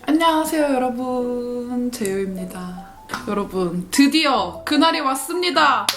안녕하세요 여러분, 재유입니다. 여러분, 드디어 그날이 왔습니다.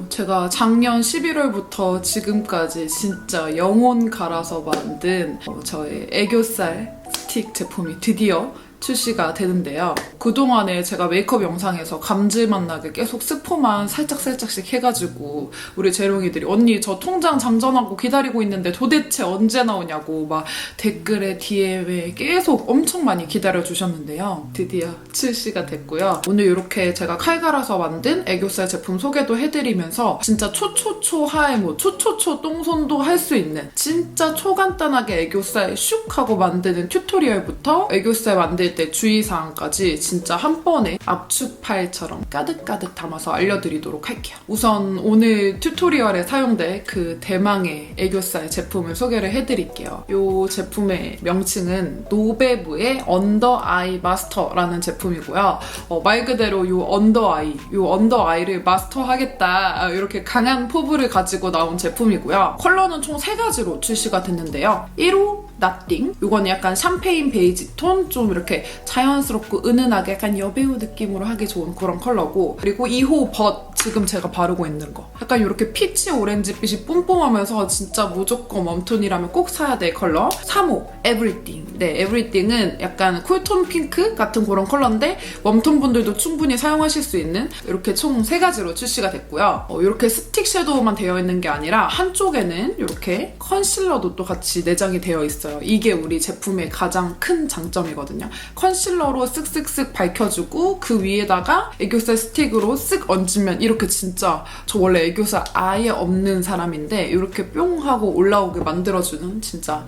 제가 작년 11월부터 지금까지 진짜 영혼 갈아서 만든 저의 애교살 스틱 제품이 드디어 출시가 되는데요. 그동안에 제가 메이크업 영상에서 감질맛 나게 계속 스포만 살짝씩 해가지고 우리 재롱이들이 언니 저 통장 장전하고 기다리고 있는데 도대체 언제 나오냐고 막 댓글에 DM에 계속 엄청 많이 기다려주셨는데요. 드디어 출시가 됐고요. 오늘 이렇게 제가 칼 갈아서 만든 애교살 제품 소개도 해드리면서 진짜 초초초 하에모 초초초 똥손도 할 수 있는 진짜 초간단하게 애교살 슉 하고 만드는 튜토리얼부터 애교살 만들 때 주의사항까지 진짜 한 번에 압축파일처럼 가득가득 담아서 알려드리도록 할게요. 우선 오늘 튜토리얼에 사용될 그 대망의 애교살 제품을 소개를 해드릴게요. 이 제품의 명칭은 노베브의 언더 아이 마스터라는 제품이고요. 말 그대로 이 언더 아이를 마스터하겠다 이렇게 강한 포부를 가지고 나온 제품이고요. 컬러는 총 3가지로 출시가 됐는데요. 1호 나띵, 이거는 약간 샴페인 베이지 톤, 좀 이렇게 자연스럽고 은은하게 약간 여배우 느낌으로 하기 좋은 그런 컬러고, 그리고 2호 벗, 지금 제가 바르고 있는 거 약간 이렇게 피치 오렌지빛이 뿜뿜하면서 진짜 무조건 웜톤이라면 꼭 사야 될 컬러. 3호 에브리띵. 네, 에브리띵은 약간 쿨톤 핑크 같은 그런 컬러인데 웜톤 분들도 충분히 사용하실 수 있는, 이렇게 총 3가지로 출시가 됐고요. 이렇게 스틱 섀도우만 되어 있는 게 아니라 한쪽에는 이렇게 컨실러도 또 같이 내장이 되어 있어요. 이게 우리 제품의 가장 큰 장점이거든요. 컨실러로 쓱쓱쓱 밝혀주고 그 위에다가 애교살 스틱으로 쓱 얹으면 이렇게 진짜, 저 원래 애교살 아예 없는 사람인데 이렇게 뿅 하고 올라오게 만들어주는 진짜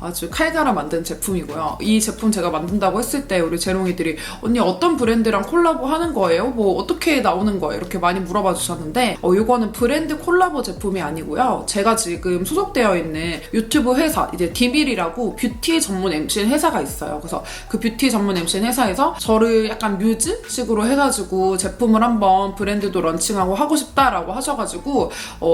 아주 칼갈아 만든 제품이고요. 이 제품 제가 만든다고 했을 때 우리 재롱이들이 언니 어떤 브랜드랑 콜라보 하는 거예요? 뭐 어떻게 나오는 거예요? 이렇게 많이 물어봐 주셨는데 이거는 브랜드 콜라보 제품이 아니고요. 제가 지금 소속되어 있는 유튜브 회사, 이제 디밀이라고 뷰티 전문 MCN 회사가 있어요. 그래서 그 뷰티 전문 MCN 회사에서 저를 약간 뮤즈식으로 해가지고 제품을 한번 브랜드도 런칭하고 하고 싶다라고 하셔가지고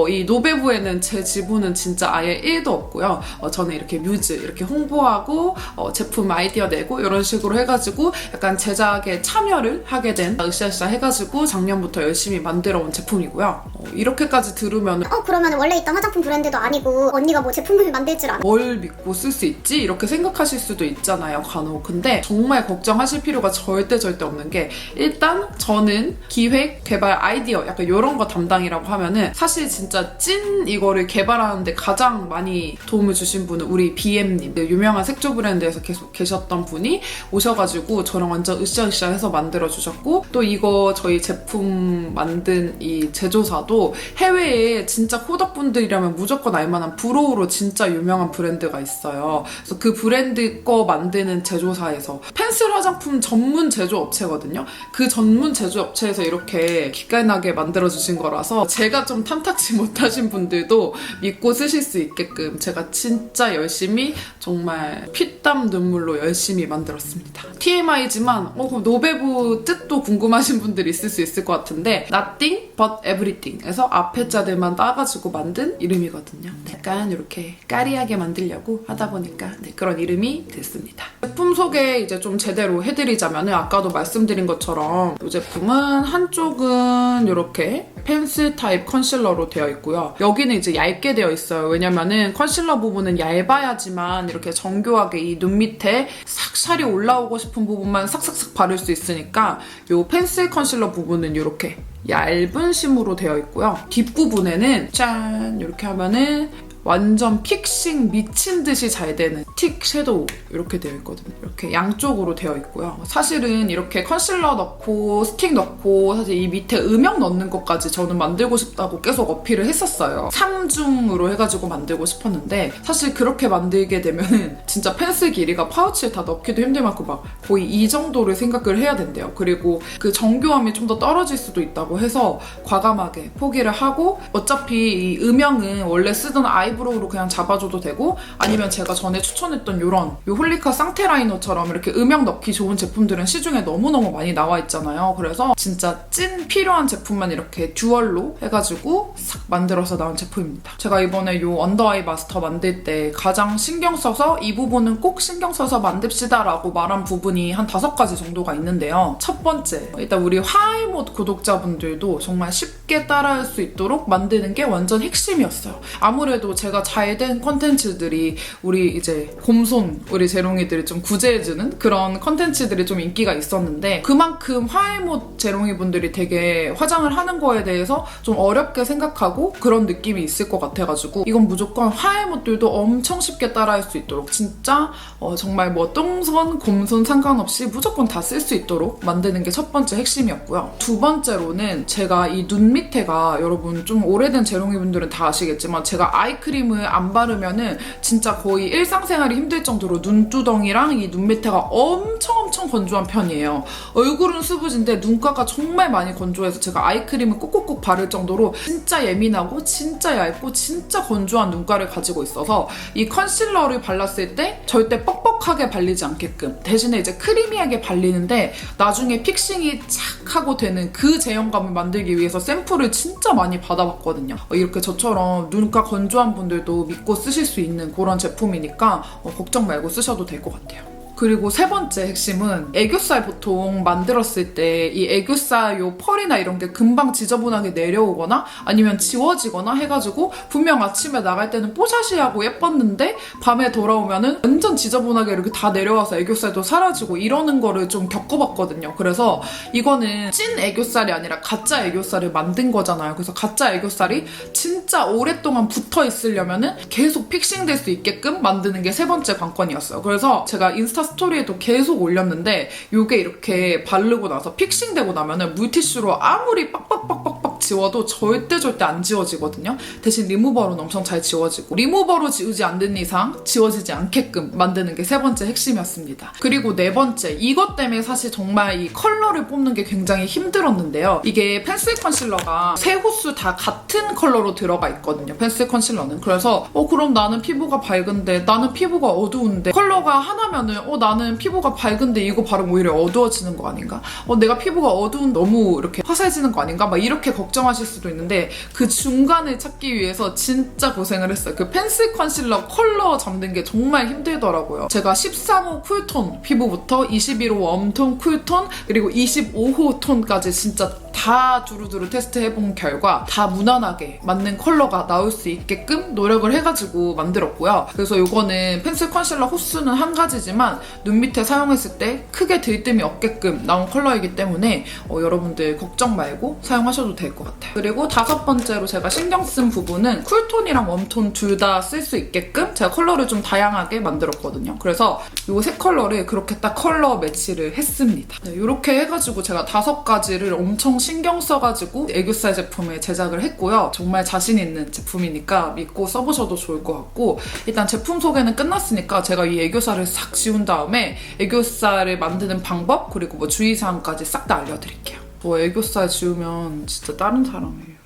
이 노베브에는 제 지분은 진짜 아예 1도 없고요. 저는 이렇게 뮤즈 이렇게 홍보하고 제품 아이디어 내고 이런 식으로 해가지고 약간 제작에 참여를 하게 된, 으쌰으쌰 해가지고 작년부터 열심히 만들어온 제품이고요. 이렇게까지 들으면 그러면 원래 있던 화장품 브랜드도 아니고 언니가 뭐 제품을 만들 줄 알아? 뭘 믿고 쓸 수 있지? 이렇게 생각하실 수도 있잖아요, 간혹. 근데 정말 걱정하실 필요가 절대 없는 게, 일단 저는 기획, 개발, 아이디어 약간 이런 거 담당이라고 하면은 사실 진짜 찐 이거를 개발하는데 가장 많이 도움을 주신 분은 우리 BM님, 유명한 색조 브랜드에서 계속 계셨던 분이 오셔가지고 저랑 완전 으쌰으쌰 해서 만들어주셨고, 또 이거 저희 제품 만든 이 제조사도 해외에 진짜 호덕분들이라면 무조건 알만한 브로우로 진짜 유명한 브랜드가 있어요. 그래서 그 브랜드 거 만드는 제조사에서 펜슬 화장품 전문 제조업체거든요. 그 전문 제조업체에서 이렇게 기깔나게 만들어주신 거라서 제가 좀 탐탁지 못하신 분들도 믿고 쓰실 수 있게끔 제가 진짜 열심히, 정말 피땀 눈물로 열심히 만들었습니다. TMI지만 그럼 노베브 뜻도 궁금하신 분들이 있을 수 있을 것 같은데 Nothing but everything에서 앞에 자들만 따가지고 만든 이름이거든요. 약간 이렇게 까리하게 만들려고 하다 보니까 그런 이름이 됐습니다. 제품 소개 이제 좀 제대로 해드리자면, 아까도 말씀드린 것처럼 이 제품은 한쪽은 이렇게 펜슬 타입 컨실러로 되어 있고요. 여기는 이제 얇게 되어 있어요. 왜냐면은 컨실러 부분은 얇아야지만 이렇게 정교하게 이 눈 밑에 싹 살이 올라오고 싶은 부분만 싹싹싹 바를 수 있으니까 이 펜슬 컨실러 부분은 이렇게 얇은 심으로 되어 있고요. 뒷부분에는 짠 이렇게 하면은 완전 픽싱 미친 듯이 잘 되는 틱 섀도우 이렇게 되어 있거든요. 이렇게 양쪽으로 되어 있고요. 사실은 이렇게 컨실러 넣고 스틱 넣고 사실 이 밑에 음영 넣는 것까지 저는 만들고 싶다고 계속 어필을 했었어요. 3중으로 해가지고 만들고 싶었는데 사실 그렇게 만들게 되면은 진짜 펜슬 길이가 파우치에 다 넣기도 힘들 만큼 막 거의 이 정도를 생각을 해야 된대요. 그리고 그 정교함이 좀 더 떨어질 수도 있다고 해서 과감하게 포기를 하고, 어차피 이 음영은 원래 쓰던 아이브로우로 그냥 잡아줘도 되고, 아니면 제가 전에 추천해 추천했던 요런 요 홀리카 쌍테 라이너처럼 이렇게 음영 넣기 좋은 제품들은 시중에 너무너무 많이 나와 있잖아요. 그래서 진짜 찐 필요한 제품만 이렇게 듀얼로 해가지고 싹 만들어서 나온 제품입니다. 제가 이번에 요 언더아이 마스터 만들 때 가장 신경 써서 이 부분은 꼭 신경 써서 만듭시다 라고 말한 부분이 한 5가지 정도가 있는데요. 첫 번째, 일단 우리 화이못 구독자분들도 정말 쉽게 따라할 수 있도록 만드는 게 완전 핵심이었어요. 아무래도 제가 잘 된 컨텐츠들이 우리 이제 곰손 우리 재롱이들이 좀 구제해주는 그런 컨텐츠들이 좀 인기가 있었는데, 그만큼 화이못 재롱이 분들이 되게 화장을 하는 거에 대해서 좀 어렵게 생각하고 그런 느낌이 있을 것 같아가지고 이건 무조건 화이못들도 엄청 쉽게 따라할 수 있도록 진짜 정말 뭐 똥손, 곰손 상관없이 무조건 다 쓸 수 있도록 만드는 게 첫 번째 핵심이었고요. 두 번째로는 제가 이 눈 밑에가, 여러분 좀 오래된 재롱이 분들은 다 아시겠지만 제가 아이크림을 안 바르면은 진짜 거의 일상생활이 힘들 정도로 눈두덩이랑 이 눈 밑에가 엄청 건조한 편이에요. 얼굴은 수부진데 눈가가 정말 많이 건조해서 제가 아이크림을 꼭꼭꼭 바를 정도로 진짜 예민하고 진짜 얇고 진짜 건조한 눈가를 가지고 있어서 이 컨실러를 발랐을 때 절대 뻑뻑하게 발리지 않게끔, 대신에 이제 크리미하게 발리는데 나중에 픽싱이 착 하고 되는 그 제형감을 만들기 위해서 샘플을 진짜 많이 받아봤거든요. 이렇게 저처럼 눈가 건조한 분들도 믿고 쓰실 수 있는 그런 제품이니까 걱정 말고 쓰셔도 될 것 같아요. 그리고 세 번째 핵심은 애교살 보통 만들었을 때 이 애교살 요 펄이나 이런 게 금방 지저분하게 내려오거나 아니면 지워지거나 해가지고 분명 아침에 나갈 때는 뽀샤시하고 예뻤는데 밤에 돌아오면은 완전 지저분하게 이렇게 다 내려와서 애교살도 사라지고 이러는 거를 좀 겪어봤거든요. 그래서 이거는 찐 애교살이 아니라 가짜 애교살을 만든 거잖아요. 그래서 가짜 애교살이 진짜 오랫동안 붙어 있으려면은 계속 픽싱될 수 있게끔 만드는 게 세 번째 관건이었어요. 그래서 제가 인스타 스토리에도 계속 올렸는데 요게 이렇게 바르고 나서 픽싱되고 나면은 물티슈로 아무리 빡빡 지워도 절대 안 지워지거든요. 대신 리무버로는 엄청 잘 지워지고, 리무버로 지우지 않는 이상 지워지지 않게끔 만드는 게 세 번째 핵심이었습니다. 그리고 네 번째, 이것 때문에 사실 정말 이 컬러를 뽑는 게 굉장히 힘들었는데요. 이게 펜슬 컨실러가 세 호수 다 같은 컬러로 들어가 있거든요. 펜슬 컨실러는. 그래서 그럼 나는 피부가 밝은데, 나는 피부가 어두운데, 컬러가 하나면은 나는 피부가 밝은데 이거 바르면 오히려 어두워지는 거 아닌가? 내가 피부가 어두운 너무 이렇게 화사해지는 거 아닌가? 막 이렇게 걱정하실 수도 있는데, 그 중간을 찾기 위해서 진짜 고생을 했어요. 그 펜슬 컨실러 컬러 잡는 게 정말 힘들더라고요. 제가 13호 쿨톤 피부부터 21호 웜톤 쿨톤, 그리고 25호 톤까지 진짜 다 두루두루 테스트해본 결과 다 무난하게 맞는 컬러가 나올 수 있게끔 노력을 해가지고 만들었고요. 그래서 이거는 펜슬 컨실러 호수는 한 가지지만 눈 밑에 사용했을 때 크게 들뜸이 없게끔 나온 컬러이기 때문에 여러분들 걱정 말고 사용하셔도 될 것 같아요. 그리고 다섯 번째로 제가 신경 쓴 부분은 쿨톤이랑 웜톤 둘 다 쓸 수 있게끔 제가 컬러를 좀 다양하게 만들었거든요. 그래서 이 세 컬러를 그렇게 딱 컬러 매치를 했습니다. 네, 이렇게 해가지고 제가 5가지를 엄청 신경 써가지고 애교살 제품을 제작을 했고요. 정말 자신 있는 제품이니까 믿고 써보셔도 좋을 것 같고, 일단 제품 소개는 끝났으니까 제가 이 애교살을 싹 지운 다음에 애교살을 만드는 방법, 그리고 뭐 주의사항까지 싹 다 알려드릴게요. 애교살 지우면 진짜 다른 사람이에요.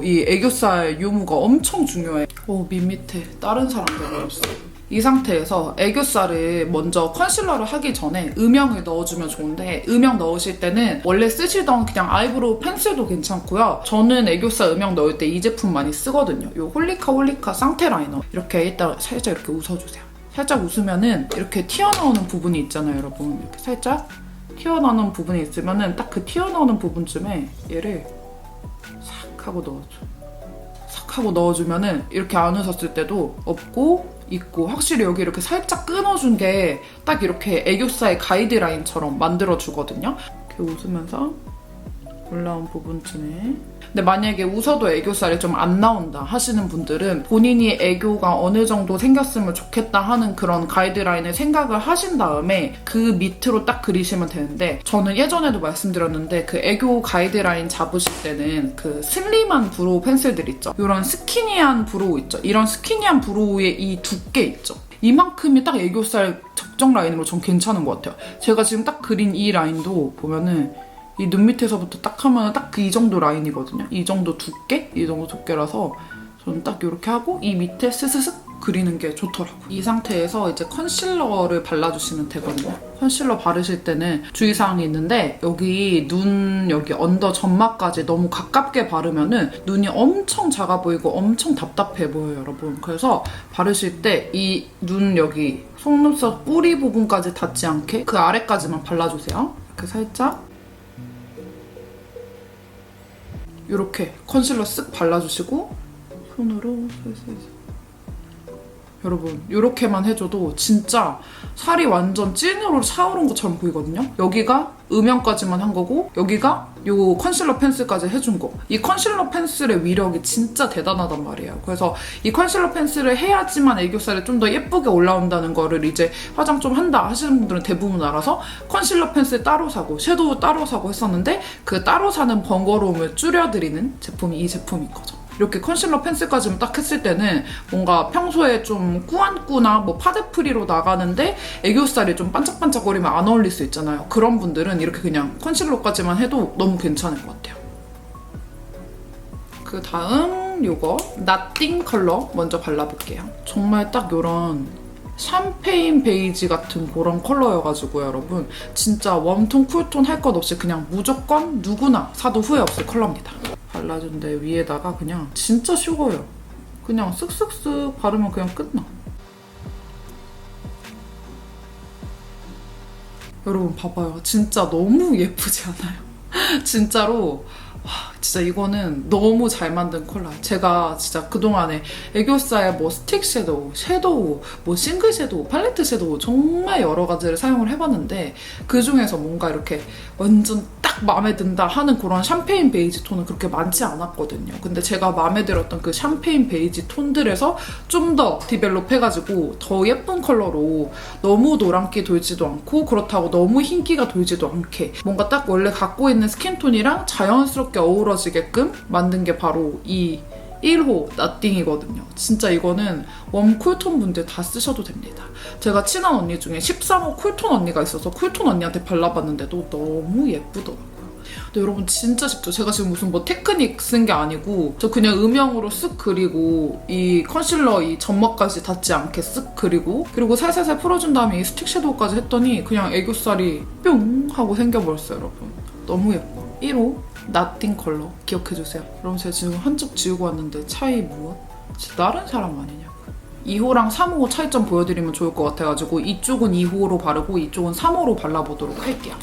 이 애교살 유무가 엄청 중요해. 밑 밑에 다른 사람 되어버렸어. 이 상태에서 애교살을 먼저 컨실러를 하기 전에 음영을 넣어주면 좋은데, 음영 넣으실 때는 원래 쓰시던 그냥 아이브로우 펜슬도 괜찮고요. 저는 애교살 음영 넣을 때 이 제품 많이 쓰거든요. 이 홀리카 쌍테 라이너. 이렇게 일단 살짝 이렇게 웃어주세요. 살짝 웃으면은 이렇게 튀어나오는 부분이 있잖아요, 여러분. 이렇게 살짝 튀어나오는 부분이 있으면은 딱 그 튀어나오는 부분쯤에 얘를 싹 하고 넣어줘. 싹 하고 넣어주면은 이렇게 안 웃었을 때도 없고 있고, 확실히 여기 이렇게 살짝 끊어준 게 딱 이렇게 애교살 가이드라인처럼 만들어주거든요. 이렇게 웃으면서 올라온 부분쯤에. 근데 만약에 웃어도 애교살이 좀 안 나온다 하시는 분들은 본인이 애교가 어느 정도 생겼으면 좋겠다 하는 그런 가이드라인을 생각을 하신 다음에 그 밑으로 딱 그리시면 되는데, 저는 예전에도 말씀드렸는데 그 애교 가이드라인 잡으실 때는 그 슬림한 브로우 펜슬들 있죠. 이런 스키니한 브로우 있죠. 이런 스키니한 브로우의 이 두께 있죠. 이만큼이 딱 애교살 적정 라인으로 전 괜찮은 것 같아요. 제가 지금 딱 그린 이 라인도 보면은 이 눈 밑에서부터 딱 하면 딱 그 이 정도 라인이거든요. 이 정도 두께? 이 정도 두께라서 저는 딱 이렇게 하고 이 밑에 스스슥 그리는 게 좋더라고요. 이 상태에서 이제 컨실러를 발라주시면 되거든요. 컨실러 바르실 때는 주의사항이 있는데 여기 눈 여기 언더 점막까지 너무 가깝게 바르면은 눈이 엄청 작아 보이고 엄청 답답해 보여요, 여러분. 그래서 바르실 때 이 눈 여기 속눈썹 뿌리 부분까지 닿지 않게 그 아래까지만 발라주세요. 이렇게 살짝 이렇게 컨실러 쓱 발라주시고 손으로 슬슬. 여러분 이렇게만 해줘도 진짜 살이 완전 찐으로 차오른 것처럼 보이거든요. 여기가 음영까지만 한 거고 여기가 요 컨실러 펜슬까지 해준 거. 이 컨실러 펜슬의 위력이 진짜 대단하단 말이에요. 그래서 이 컨실러 펜슬을 해야지만 애교살이 좀 더 예쁘게 올라온다는 거를 이제 화장 좀 한다 하시는 분들은 대부분 알아서 컨실러 펜슬 따로 사고 섀도우 따로 사고 했었는데 그 따로 사는 번거로움을 줄여드리는 제품이 이 제품인 거죠. 이렇게 컨실러 펜슬까지만 딱 했을 때는 뭔가 평소에 좀 꾸안꾸나 뭐 파데프리로 나가는데 애교살이 좀 반짝반짝거리면 안 어울릴 수 있잖아요. 그런 분들은 이렇게 그냥 컨실러까지만 해도 너무 괜찮을 것 같아요. 그 다음 요거 나띵 컬러 먼저 발라볼게요. 정말 딱 요런 샴페인 베이지 같은 그런 컬러여가지고 여러분 진짜 웜톤, 쿨톤 할 것 없이 그냥 무조건 누구나 사도 후회 없을 컬러입니다. 발라준 데 위에다가 그냥 진짜 쉬워요. 그냥 쓱쓱쓱 바르면 그냥 끝나. 여러분 봐봐요. 진짜 너무 예쁘지 않아요? 진짜로 와, 진짜 이거는 너무 잘 만든 컬러야. 제가 진짜 그동안에 애교살 뭐 스틱 섀도우, 뭐 싱글 섀도우, 팔레트 섀도우 정말 여러 가지를 사용을 해봤는데 그 중에서 뭔가 이렇게 완전 딱 마음에 든다 하는 그런 샴페인 베이지 톤은 그렇게 많지 않았거든요. 근데 제가 마음에 들었던 그 샴페인 베이지 톤들에서 좀 더 디벨롭 해가지고 더 예쁜 컬러로 너무 노란기 돌지도 않고 그렇다고 너무 흰기가 돌지도 않게 뭔가 딱 원래 갖고 있는 스킨톤이랑 자연스럽게 어우러지게끔 만든 게 바로 이 1호 나띵이거든요. 진짜 이거는 웜 쿨톤 분들 다 쓰셔도 됩니다. 제가 친한 언니 중에 13호 쿨톤 언니가 있어서 쿨톤 언니한테 발라봤는데도 너무 예쁘더라고요. 근데 여러분 진짜 쉽죠? 제가 지금 무슨 뭐 테크닉 쓴 게 아니고 저 그냥 음영으로 쓱 그리고 이 컨실러 이 점막까지 닿지 않게 쓱 그리고 살살살 풀어준 다음에 이 스틱 섀도우까지 했더니 그냥 애교살이 뿅 하고 생겨버렸어요, 여러분. 너무 예뻐. 1호 나띵 컬러 기억해주세요. 여러분 제가 지금 한쪽 지우고 왔는데 차이 무엇? 진짜 다른 사람 아니냐고. 2호랑 3호 차이점 보여드리면 좋을 것 같아가지고 이쪽은 2호로 바르고 이쪽은 3호로 발라보도록 할게요.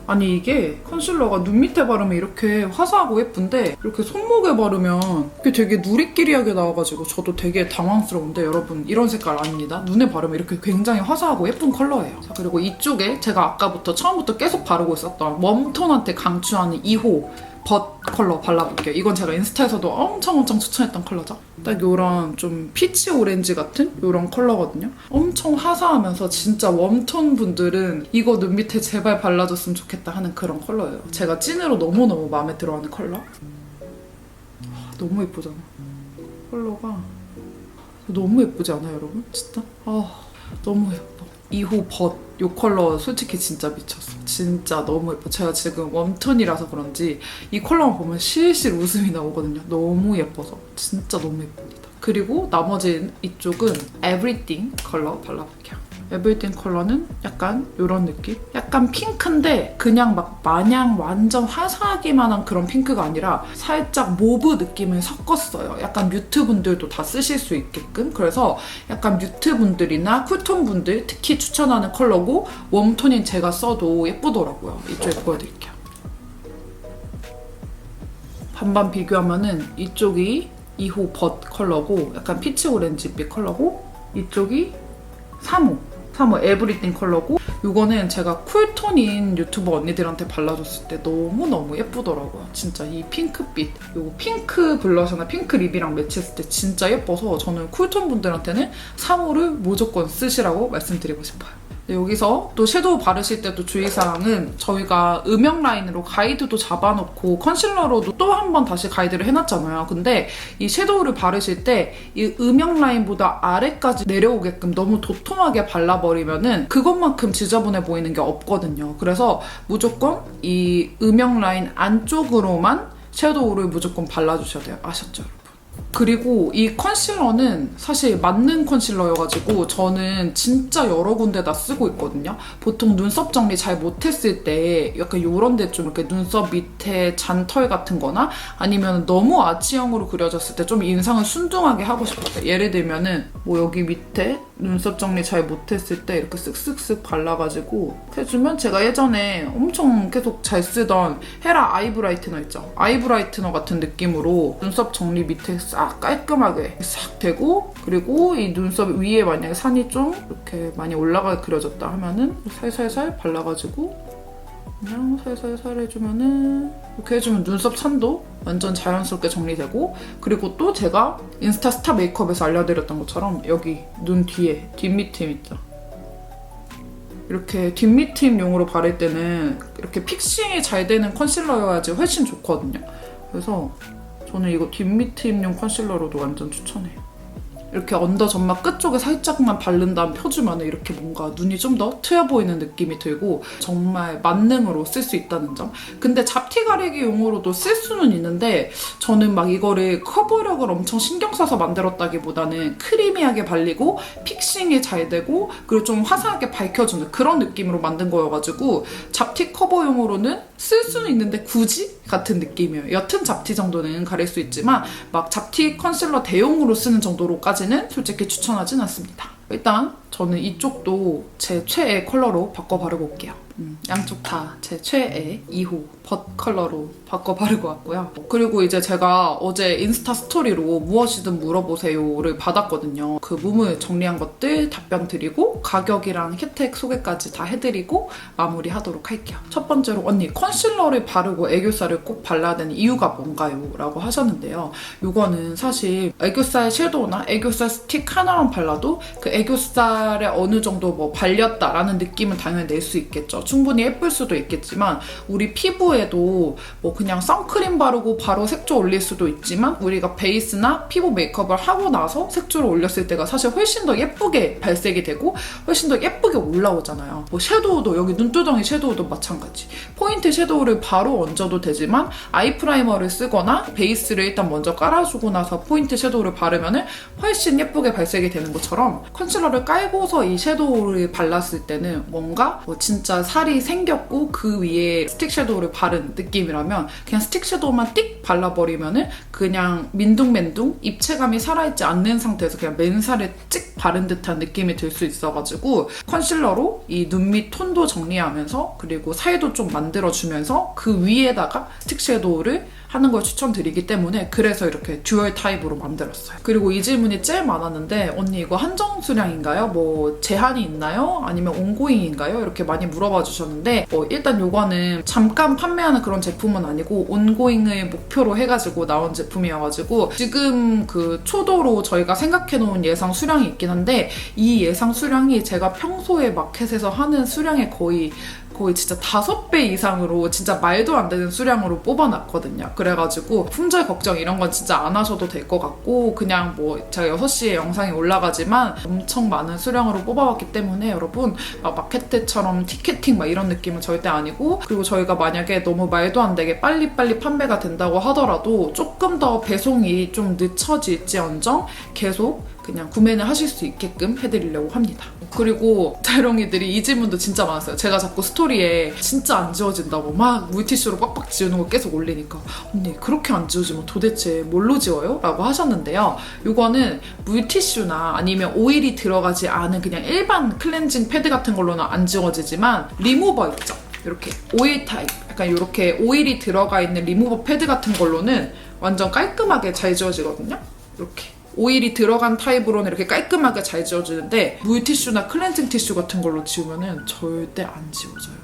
아니 이게 컨실러가 눈 밑에 바르면 이렇게 화사하고 예쁜데 이렇게 손목에 바르면 이게 되게 누리끼리하게 나와가지고 저도 되게 당황스러운데 여러분 이런 색깔 아닙니다. 눈에 바르면 이렇게 굉장히 화사하고 예쁜 컬러예요. 자, 그리고 이쪽에 제가 아까부터 처음부터 계속 바르고 있었던 웜톤한테 강추하는 2호 벗 컬러 발라볼게요. 이건 제가 인스타에서도 엄청 추천했던 컬러죠. 딱 요런 좀 피치 오렌지 같은 요런 컬러거든요. 엄청 화사하면서 진짜 웜톤 분들은 이거 눈 밑에 제발 발라줬으면 좋겠다 하는 그런 컬러예요. 제가 찐으로 너무너무 마음에 들어하는 컬러. 너무 예쁘잖아. 컬러가 너무 예쁘지 않아요, 여러분? 진짜? 너무 예뻐. 2호 벗 이 컬러 솔직히 진짜 미쳤어. 진짜 너무 예뻐. 제가 지금 웜톤이라서 그런지 이 컬러만 보면 실실 웃음이 나오거든요. 너무 예뻐서 진짜 너무 예쁩니다. 그리고 나머지 이쪽은 Everything 컬러 발라볼게요. Everything 컬러는 약간 이런 느낌? 약간 핑크인데 그냥 막 마냥 완전 화사하기만 한 그런 핑크가 아니라 살짝 모브 느낌을 섞었어요. 약간 뮤트 분들도 다 쓰실 수 있게끔. 그래서 약간 뮤트 분들이나 쿨톤 분들 특히 추천하는 컬러고 웜톤인 제가 써도 예쁘더라고요. 이쪽에 보여드릴게요. 반반 비교하면은 이쪽이 2호 벗 컬러고 약간 피치 오렌지빛 컬러고 이쪽이 3호 에브리띵 컬러고 이거는 제가 쿨톤인 유튜버 언니들한테 발라줬을 때 너무너무 예쁘더라고요. 진짜 이 핑크빛 이 핑크 블러셔나 핑크 립이랑 매치했을 때 진짜 예뻐서 저는 쿨톤 분들한테는 3호를 무조건 쓰시라고 말씀드리고 싶어요. 여기서 또 섀도우 바르실 때도 주의사항은 저희가 음영 라인으로 가이드도 잡아놓고 컨실러로도 또 한 번 다시 가이드를 해놨잖아요. 근데 이 섀도우를 바르실 때 이 음영 라인보다 아래까지 내려오게끔 너무 도톰하게 발라버리면은 그것만큼 지저분해 보이는 게 없거든요. 그래서 무조건 이 음영 라인 안쪽으로만 섀도우를 무조건 발라주셔야 돼요. 아셨죠, 여러분? 그리고 이 컨실러는 사실 맞는 컨실러여가지고 저는 진짜 여러 군데다 쓰고 있거든요. 보통 눈썹 정리 잘 못했을 때 약간 요런 데 좀 이렇게 눈썹 밑에 잔털 같은 거나 아니면 너무 아치형으로 그려졌을 때 좀 인상을 순둥하게 하고 싶을 때, 예를 들면은 뭐 여기 밑에 눈썹 정리 잘 못했을 때 이렇게 쓱쓱쓱 발라가지고 해주면, 제가 예전에 엄청 계속 잘 쓰던 헤라 아이 브라이트너 있죠? 아이 브라이트너 같은 느낌으로 눈썹 정리 밑에 싹 깔끔하게 싹 되고, 그리고 이 눈썹 위에 만약에 산이 좀 이렇게 많이 올라가게 그려졌다 하면은 살살살 발라가지고 그냥 살살살 해주면은, 이렇게 해주면 눈썹 산도 완전 자연스럽게 정리되고, 그리고 또 제가 인스타 스타 메이크업에서 알려드렸던 것처럼 여기 눈 뒤에 뒷밑팀 있죠? 이렇게 뒷밑팀용으로 바를 때는 이렇게 픽싱이 잘 되는 컨실러여야지 훨씬 좋거든요. 그래서 저는 이거 뒷밑팀용 컨실러로도 완전 추천해요. 이렇게 언더 점막 끝쪽에 살짝만 바른 다음 펴주면 이렇게 뭔가 눈이 좀 더 트여 보이는 느낌이 들고 정말 만능으로 쓸 수 있다는 점. 근데 잡티 가리기용으로도 쓸 수는 있는데 저는 막 이거를 커버력을 엄청 신경 써서 만들었다기보다는 크리미하게 발리고 픽싱이 잘 되고 그리고 좀 화사하게 밝혀주는 그런 느낌으로 만든 거여가지고 잡티 커버용으로는 쓸 수는 있는데 굳이? 같은 느낌이에요. 옅은 잡티 정도는 가릴 수 있지만 막 잡티 컨실러 대용으로 쓰는 정도로까지는 솔직히 추천하진 않습니다. 일단 저는 이쪽도 제 최애 컬러로 바꿔 바르고 올게요. 양쪽 다 제 최애 2호 벗 컬러로 바꿔 바르고 왔고요. 그리고 이제 제가 어제 인스타 스토리로 무엇이든 물어보세요를 받았거든요. 그 무물 정리한 것들 답변 드리고 가격이랑 혜택 소개까지 다 해드리고 마무리하도록 할게요. 첫 번째로 언니 컨실러를 바르고 애교살을 꼭 발라야 되는 이유가 뭔가요? 라고 하셨는데요. 이거는 사실 애교살 섀도우나 애교살 스틱 하나만 발라도 그 애교살에 어느 정도 뭐 발렸다라는 느낌은 당연히 낼 수 있겠죠. 충분히 예쁠 수도 있겠지만 우리 피부에도 뭐 그냥 선크림 바르고 바로 색조 올릴 수도 있지만 우리가 베이스나 피부 메이크업을 하고 나서 색조를 올렸을 때가 사실 훨씬 더 예쁘게 발색이 되고 훨씬 더 예쁘게 올라오잖아요. 뭐 섀도우도 여기 눈두덩이 섀도우도 마찬가지. 포인트 섀도우를 바로 얹어도 되지만 아이 프라이머를 쓰거나 베이스를 일단 먼저 깔아주고 나서 포인트 섀도우를 바르면 훨씬 예쁘게 발색이 되는 것처럼 컨실러를 깔고서 이 섀도우를 발랐을 때는 뭔가 뭐 진짜 살이 생겼고 그 위에 스틱 섀도우를 바른 느낌이라면 그냥 스틱 섀도우만 띡 발라버리면은 그냥 민둥맨둥 입체감이 살아있지 않는 상태에서 그냥 맨살에 찍 바른 듯한 느낌이 들 수 있어가지고 컨실러로 이 눈 밑 톤도 정리하면서 그리고 살도 좀 만들어주면서 그 위에다가 스틱 섀도우를 하는 걸 추천드리기 때문에 그래서 이렇게 듀얼 타입으로 만들었어요. 그리고 이 질문이 제일 많았는데 언니 이거 한정 수량인가요? 뭐 제한이 있나요? 아니면 온고잉인가요? 이렇게 많이 물어봐 주셨는데 일단 요거는 잠깐 판매하는 그런 제품은 아니고 온고잉을 목표로 해가지고 나온 제품이어가지고 지금 그 초도로 저희가 생각해놓은 예상 수량이 있긴 한데 이 예상 수량이 제가 평소에 마켓에서 하는 수량의 거의 진짜 5배 이상으로 진짜 말도 안 되는 수량으로 뽑아놨거든요. 그래가지고 품절 걱정 이런 건 진짜 안 하셔도 될 것 같고 그냥 뭐 제가 6시에 영상이 올라가지만 엄청 많은 수량으로 뽑아왔기 때문에 여러분 막 마켓 때처럼 티켓팅 막 이런 느낌은 절대 아니고 그리고 저희가 만약에 너무 말도 안 되게 빨리빨리 판매가 된다고 하더라도 조금 더 배송이 좀 늦춰질지언정 계속 그냥 구매는 하실 수 있게끔 해드리려고 합니다. 그리고 자롱이들이 이 질문도 진짜 많았어요. 제가 자꾸 스토리에 진짜 안 지워진다고 막 물티슈로 빡빡 지우는 거 계속 올리니까 언니 그렇게 안 지워지면 도대체 뭘로 지워요? 라고 하셨는데요. 이거는 물티슈나 아니면 오일이 들어가지 않은 그냥 일반 클렌징 패드 같은 걸로는 안 지워지지만 리무버 있죠? 이렇게 오일 타입 약간 이렇게 오일이 들어가 있는 리무버 패드 같은 걸로는 완전 깔끔하게 잘 지워지거든요. 이렇게 오일이 들어간 타입으로는 이렇게 깔끔하게 잘 지워지는데 물티슈나 클렌징 티슈 같은 걸로 지우면은 절대 안 지워져요.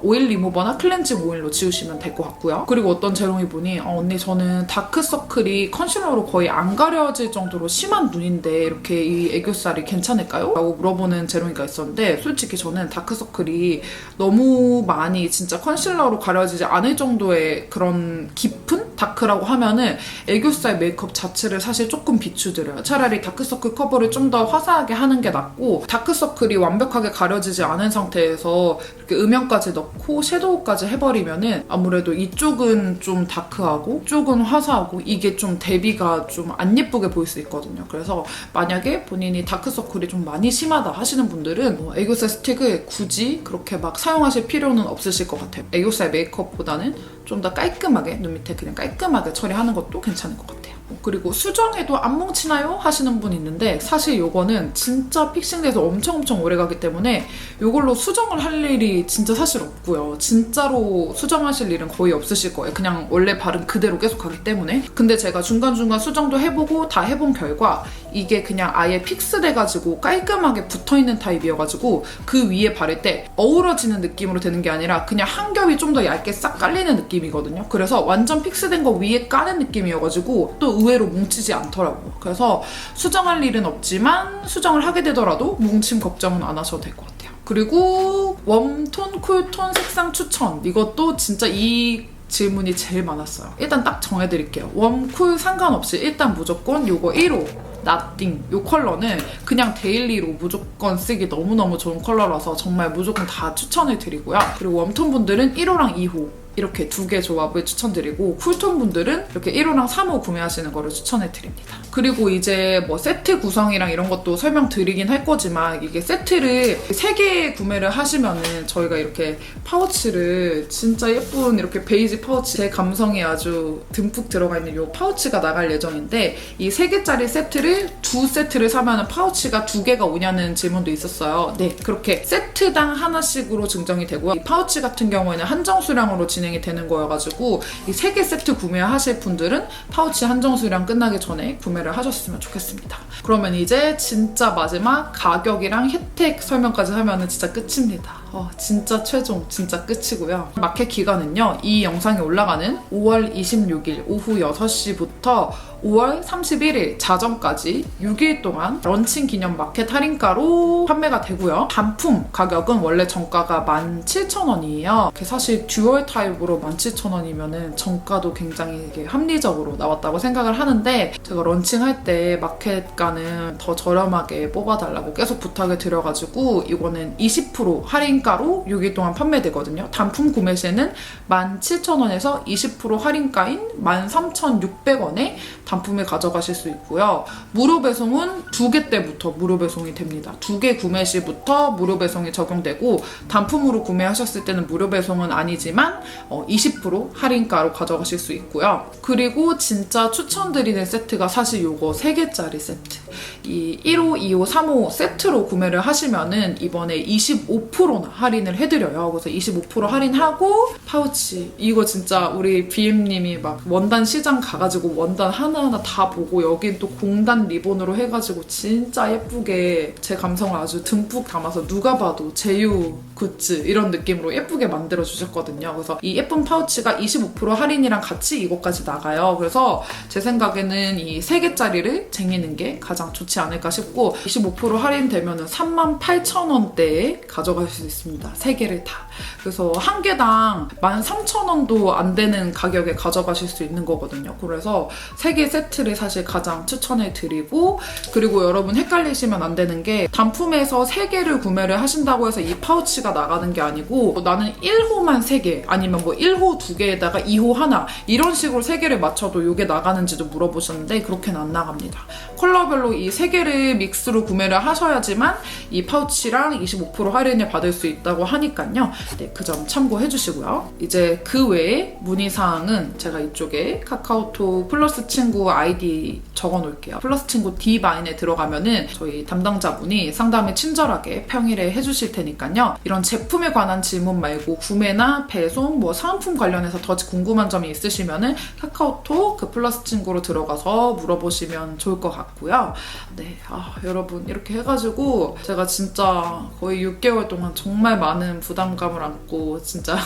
오일 리무버나 클렌징 오일로 지우시면 될 것 같고요. 그리고 어떤 재롱이 분이 언니 저는 다크서클이 컨실러로 거의 안 가려질 정도로 심한 눈인데 이렇게 이 애교살이 괜찮을까요? 라고 물어보는 재롱이가 있었는데 솔직히 저는 다크서클이 너무 많이 진짜 컨실러로 가려지지 않을 정도의 그런 깊은 다크라고 하면은 애교살 메이크업 자체를 사실 조금 비추드려요. 차라리 다크서클 커버를 좀 더 화사하게 하는 게 낫고, 다크서클이 완벽하게 가려지지 않은 상태에서 이렇게 음영까지 넣고 섀도우까지 해버리면은 아무래도 이쪽은 좀 다크하고 이쪽은 화사하고 이게 좀 대비가 좀 안 예쁘게 보일 수 있거든요. 그래서 만약에 본인이 다크서클이 좀 많이 심하다 하시는 분들은 애교살 스틱을 굳이 그렇게 막 사용하실 필요는 없으실 것 같아요. 애교살 메이크업보다는 좀 더 깔끔하게, 눈 밑에 그냥 깔끔하게 처리하는 것도 괜찮을 것 같아요. 그리고 수정해도 안 뭉치나요? 하시는 분 있는데, 사실 이거는 진짜 픽싱돼서 엄청 오래 가기 때문에 이걸로 수정을 할 일이 진짜 사실 없고요. 진짜로 수정하실 일은 거의 없으실 거예요. 그냥 원래 바른 그대로 계속 가기 때문에. 근데 제가 중간중간 수정도 해보고 다 해본 결과 이게 그냥 아예 픽스돼가지고 깔끔하게 붙어있는 타입이어가지고 그 위에 바를 때 어우러지는 느낌으로 되는 게 아니라 그냥 한 겹이 좀 더 얇게 싹 깔리는 느낌이거든요. 그래서 완전 픽스된 거 위에 까는 느낌이어가지고 또 의외로 뭉치지 않더라고요. 그래서 수정할 일은 없지만 수정을 하게 되더라도 뭉침 걱정은 안 하셔도 될 것 같아요. 그리고 웜톤, 쿨톤 색상 추천. 이것도 진짜 이 질문이 제일 많았어요. 일단 딱 정해드릴게요. 웜, 쿨 상관없이 일단 무조건 요거 1호 나띵 이 컬러는 그냥 데일리로 무조건 쓰기 너무너무 좋은 컬러라서 정말 무조건 다 추천을 드리고요. 그리고 웜톤 분들은 1호랑 2호 이렇게 두 개 조합을 추천드리고, 쿨톤 분들은 이렇게 1호랑 3호 구매하시는 거를 추천해드립니다. 그리고 이제 뭐 세트 구성이랑 이런 것도 설명드리긴 할 거지만, 이게 세트를 3개 구매를 하시면은 저희가 이렇게 파우치를 진짜 예쁜 이렇게 베이지 파우치, 제 감성이 아주 듬뿍 들어가 있는 이 파우치가 나갈 예정인데, 이 3개짜리 세트를 2세트를 사면은 파우치가 2개가 오냐는 질문도 있었어요. 네, 그렇게 세트당 하나씩으로 증정이 되고요. 이 파우치 같은 경우에는 한정 수량으로 진행이 되는 거여가지고 이 3개 세트 구매하실 분들은 파우치 한정 수량 끝나기 전에 구매를 하셨으면 좋겠습니다. 그러면 이제 진짜 마지막 가격이랑 혜택 설명까지 하면은 진짜 끝입니다. 진짜 최종, 진짜 끝이고요. 마켓 기간은요, 이 영상이 올라가는 5월 26일 오후 6시부터 5월 31일 자정까지 6일 동안 런칭 기념 마켓 할인가로 판매가 되고요. 단품 가격은 원래 정가가 17,000원이에요. 사실 듀얼 타입으로 17,000원이면은 정가도 굉장히 이게 합리적으로 나왔다고 생각을 하는데, 제가 런칭할 때 마켓가는 더 저렴하게 뽑아달라고 계속 부탁을 드려가지고 이거는 20% 할인가로 6일 동안 판매되거든요. 단품 구매 시에는 17,000원에서 20% 할인가인 13,600원에 단품을 가져가실 수 있고요. 무료 배송은 2개 때부터 무료 배송이 됩니다. 2개 구매 시부터 무료 배송이 적용되고, 단품으로 구매하셨을 때는 무료 배송은 아니지만 20% 할인가로 가져가실 수 있고요. 그리고 진짜 추천드리는 세트가 사실 요거 3개짜리 세트. 이 1호, 2호, 3호 세트로 구매를 하시면은 이번에 25%나 할인을 해드려요. 그래서 25% 할인하고 파우치. 이거 진짜 우리 BM님이 막 원단 시장 가가지고 원단 하나하나 다 보고, 여긴 또 공단 리본으로 해가지고 진짜 예쁘게 제 감성을 아주 듬뿍 담아서 누가 봐도 제휴 굿즈 이런 느낌으로 예쁘게 만들어 주셨거든요. 그래서 이 예쁜 파우치가 25% 할인이랑 같이 이것까지 나가요. 그래서 제 생각에는 이 3개짜리를 쟁이는 게 가장 좋지 않을까 싶고, 25% 할인되면 38,000원대에 가져갈 수 있습니다. 3개를 다. 그래서 한 개당 13,000원도 안 되는 가격에 가져가실 수 있는 거거든요. 그래서 3개 세트를 사실 가장 추천해 드리고, 그리고 여러분 헷갈리시면 안 되는 게, 단품에서 3개를 구매를 하신다고 해서 이 파우치가 나가는 게 아니고, 나는 1호만 3개 아니면 뭐 1호 2개에다가 2호 하나 이런 식으로 3개를 맞춰도 이게 나가는지도 물어보셨는데, 그렇게는 안 나갑니다. 컬러별로 이 3개를 믹스로 구매를 하셔야지만 이 파우치랑 25% 할인을 받을 수 있다고 하니까요. 네, 그 점 참고해 주시고요. 이제 그 외에 문의사항은 제가 이쪽에 카카오톡 플러스 친구 아이디 적어 놓을게요. 플러스 친구 D바인에 들어가면은 저희 담당자분이 상담을 친절하게 평일에 해주실 테니까요. 이런 제품에 관한 질문 말고 구매나 배송, 뭐 사은품 관련해서 더 궁금한 점이 있으시면은 카카오톡 그 플러스 친구로 들어가서 물어보시면 좋을 것 같고요. 네, 여러분 이렇게 해가지고 제가 진짜 거의 6개월 동안 정말 많은 부담감을 안고 진짜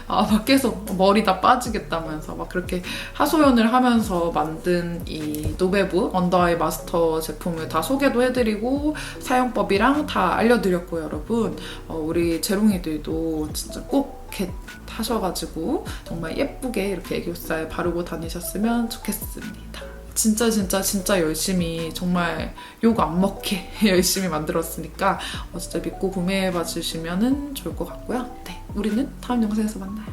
막 계속 머리 다 빠지겠다면서 막 그렇게 하소연을 하면서 만든 이 노베브 언더아이 마스터 제품을 다 소개도 해드리고 사용법이랑 다 알려드렸고요. 여러분 우리 재롱이들도 진짜 꼭 로켓 하셔가지고 정말 예쁘게 이렇게 애교살 바르고 다니셨으면 좋겠습니다. 진짜 열심히 정말 욕 안 먹게 열심히 만들었으니까 진짜 믿고 구매해봐 주시면 좋을 것 같고요. 네, 우리는 다음 영상에서 만나요.